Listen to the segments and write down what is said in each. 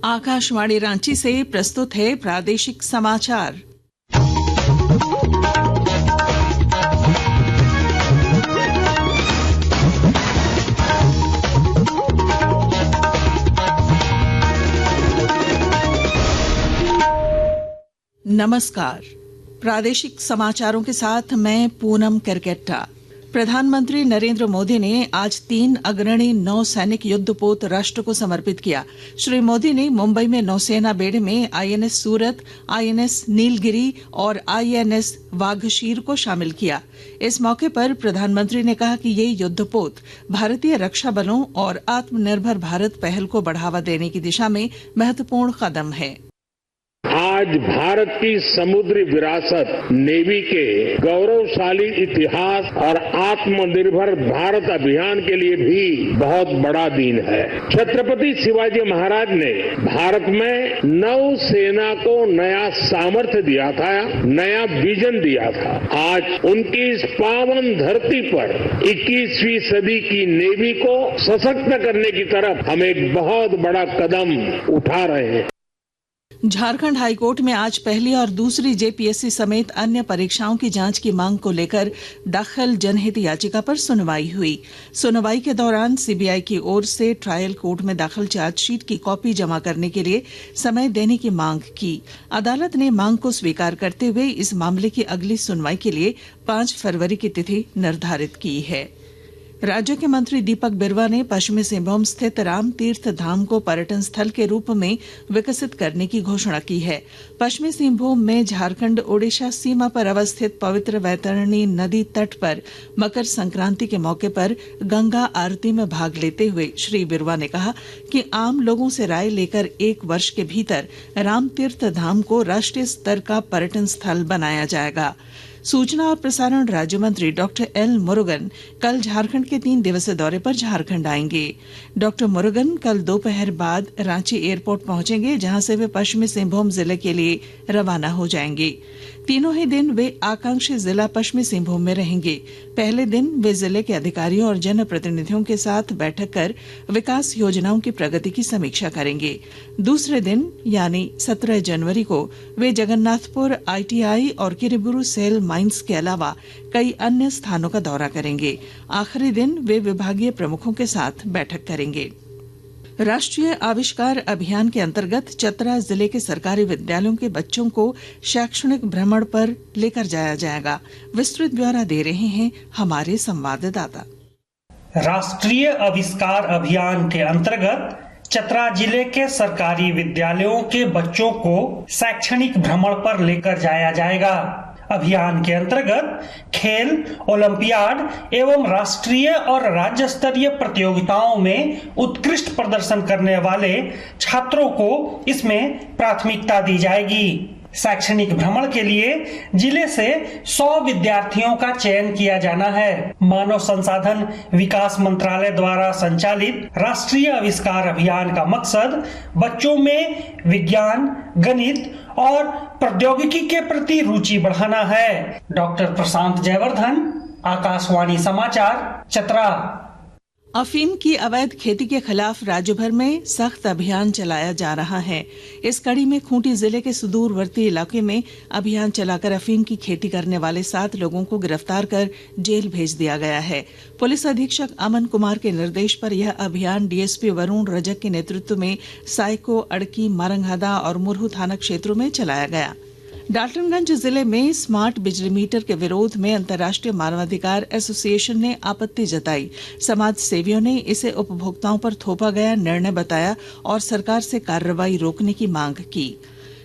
आकाशवाणी रांची से प्रस्तुत है प्रादेशिक समाचार। नमस्कार, प्रादेशिक समाचारों के साथ मैं पूनम करकेट्टा। प्रधानमंत्री नरेंद्र मोदी ने आज 3 अग्रणी नौसैनिक युद्धपोत राष्ट्र को समर्पित किया। श्री मोदी ने मुंबई में नौसेना बेड़े में आईएनएस सूरत, आईएनएस नीलगिरी और आईएनएस वाघशीर को शामिल किया। इस मौके पर प्रधानमंत्री ने कहा कि ये युद्धपोत भारतीय रक्षा बलों और आत्मनिर्भर भारत पहल को बढ़ावा देने की दिशा में महत्वपूर्ण कदम है। आज भारत की समुद्री विरासत, नेवी के गौरवशाली इतिहास और आत्मनिर्भर भारत अभियान के लिए भी बहुत बड़ा दिन है। छत्रपति शिवाजी महाराज ने भारत में नौसेना को नया सामर्थ्य दिया था, नया विजन दिया था। आज उनकी इस पावन धरती पर 21वीं सदी की नेवी को सशक्त करने की तरफ हम एक बहुत बड़ा कदम उठा रहे हैं। झारखंड हाईकोर्ट में आज पहली और दूसरी जेपीएससी समेत अन्य परीक्षाओं की जांच की मांग को लेकर दाखिल जनहित याचिका पर सुनवाई हुई। सुनवाई के दौरान सीबीआई की ओर से ट्रायल कोर्ट में दाखिल चार्जशीट की कॉपी जमा करने के लिए समय देने की मांग की। अदालत ने मांग को स्वीकार करते हुए इस मामले की अगली सुनवाई के लिए 5 फरवरी की तिथि निर्धारित की है। राज्य के मंत्री दीपक बिरवा ने पश्चिमी सिंहभूम स्थित राम तीर्थ धाम को पर्यटन स्थल के रूप में विकसित करने की घोषणा की है। पश्चिमी सिंहभूम में झारखंड ओडिशा सीमा पर अवस्थित पवित्र वैतरणी नदी तट पर मकर संक्रांति के मौके पर गंगा आरती में भाग लेते हुए श्री बिरवा ने कहा कि आम लोगों से राय लेकर 1 वर्ष के भीतर राम तीर्थ धाम को राष्ट्रीय स्तर का पर्यटन स्थल बनाया जाएगा। सूचना और प्रसारण राज्य मंत्री डॉक्टर एल मुरुगन कल झारखंड के 3 दिवसीय दौरे पर झारखंड आएंगे। डॉक्टर मुरुगन कल दोपहर बाद रांची एयरपोर्ट पहुंचेंगे, जहां से वे पश्चिमी सिंहभूम जिले के लिए रवाना हो जाएंगे। तीनों ही दिन वे आकांक्षी जिला पश्चिमी सिंहभूम में रहेंगे। पहले दिन वे जिले के अधिकारियों और जनप्रतिनिधियों के साथ बैठक कर विकास योजनाओं की प्रगति की समीक्षा करेंगे। दूसरे दिन यानी 17 जनवरी को वे जगन्नाथपुर आईटीआई और किरीबुरू सेल माइंस के अलावा कई अन्य स्थानों का दौरा करेंगे। आखिरी दिन वे विभागीय प्रमुखों के साथ बैठक करेंगे। राष्ट्रीय आविष्कार अभियान के अंतर्गत चतरा जिले के सरकारी विद्यालयों के बच्चों को शैक्षणिक भ्रमण पर लेकर जाया जाएगा। विस्तृत ब्यौरा दे रहे हैं हमारे संवाददाता। राष्ट्रीय आविष्कार अभियान के अंतर्गत चतरा जिले के सरकारी विद्यालयों के बच्चों को शैक्षणिक भ्रमण पर लेकर जाया जाएगा। अभियान के अंतर्गत खेल, ओलंपियाड एवं राष्ट्रीय और राज्य स्तरीय प्रतियोगिताओं में उत्कृष्ट प्रदर्शन करने वाले छात्रों को इसमें प्राथमिकता दी जाएगी। शैक्षणिक भ्रमण के लिए जिले से 100 विद्यार्थियों का चयन किया जाना है। मानव संसाधन विकास मंत्रालय द्वारा संचालित राष्ट्रीय आविष्कार अभियान का मकसद बच्चों में विज्ञान, गणित और प्रौद्योगिकी के प्रति रुचि बढ़ाना है। डॉक्टर प्रशांत जयवर्धन, आकाशवाणी समाचार, चतरा। अफीम की अवैध खेती के खिलाफ राज्य भर में सख्त अभियान चलाया जा रहा है। इस कड़ी में खूंटी जिले के सुदूरवर्ती इलाके में अभियान चलाकर अफीम की खेती करने वाले 7 लोगों को गिरफ्तार कर जेल भेज दिया गया है। पुलिस अधीक्षक अमन कुमार के निर्देश पर यह अभियान डीएसपी वरुण रजक के नेतृत्व में साइको, अड़की, मारंगहादा और मुरहू थाना क्षेत्रों में चलाया गया। डाल्टनगंज जिले में स्मार्ट बिजली मीटर के विरोध में अंतर्राष्ट्रीय मानवाधिकार एसोसिएशन ने आपत्ति जताई। समाज सेवियों ने इसे उपभोक्ताओं पर थोपा गया निर्णय बताया और सरकार से कार्रवाई रोकने की मांग की।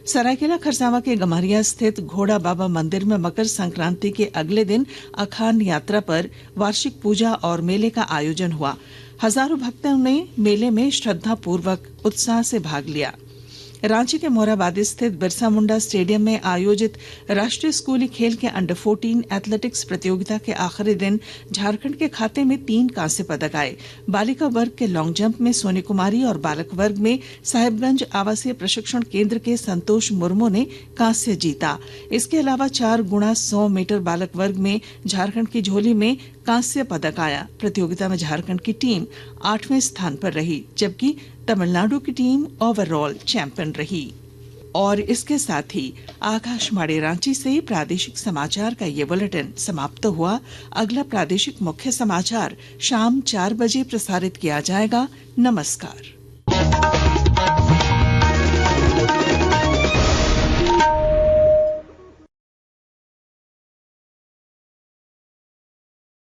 सरायकेला खरसावां के गम्हरिया स्थित घोड़ा बाबा मंदिर में मकर संक्रांति के अगले दिन अखान यात्रा पर वार्षिक पूजा और मेले का आयोजन हुआ। हजारों भक्तों ने मेले में श्रद्धापूर्वक उत्साह से भाग लिया। रांची के मोरहाबादी स्थित बिरसा मुंडा स्टेडियम में आयोजित राष्ट्रीय स्कूली खेल के अंडर 14 एथलेटिक्स प्रतियोगिता के आखिरी दिन झारखंड के खाते में 3 कांस्य पदक आए। बालिका वर्ग के लॉन्ग जंप में सोनी कुमारी और बालक वर्ग में साहिबगंज आवासीय प्रशिक्षण केंद्र के संतोष मुर्मू ने कांस्य जीता। इसके अलावा 4 गुणा 100 मीटर बालक वर्ग में झारखंड की झोली में कांस्य पदक आया। प्रतियोगिता में झारखंड की टीम 8वें स्थान पर रही, जबकि तमिलनाडु की टीम ओवरऑल चैंपियन रही। और इसके साथ ही आकाशवाणी रांची से प्रादेशिक समाचार का ये बुलेटिन समाप्त हुआ। अगला प्रादेशिक मुख्य समाचार शाम 4 बजे प्रसारित किया जाएगा। नमस्कार।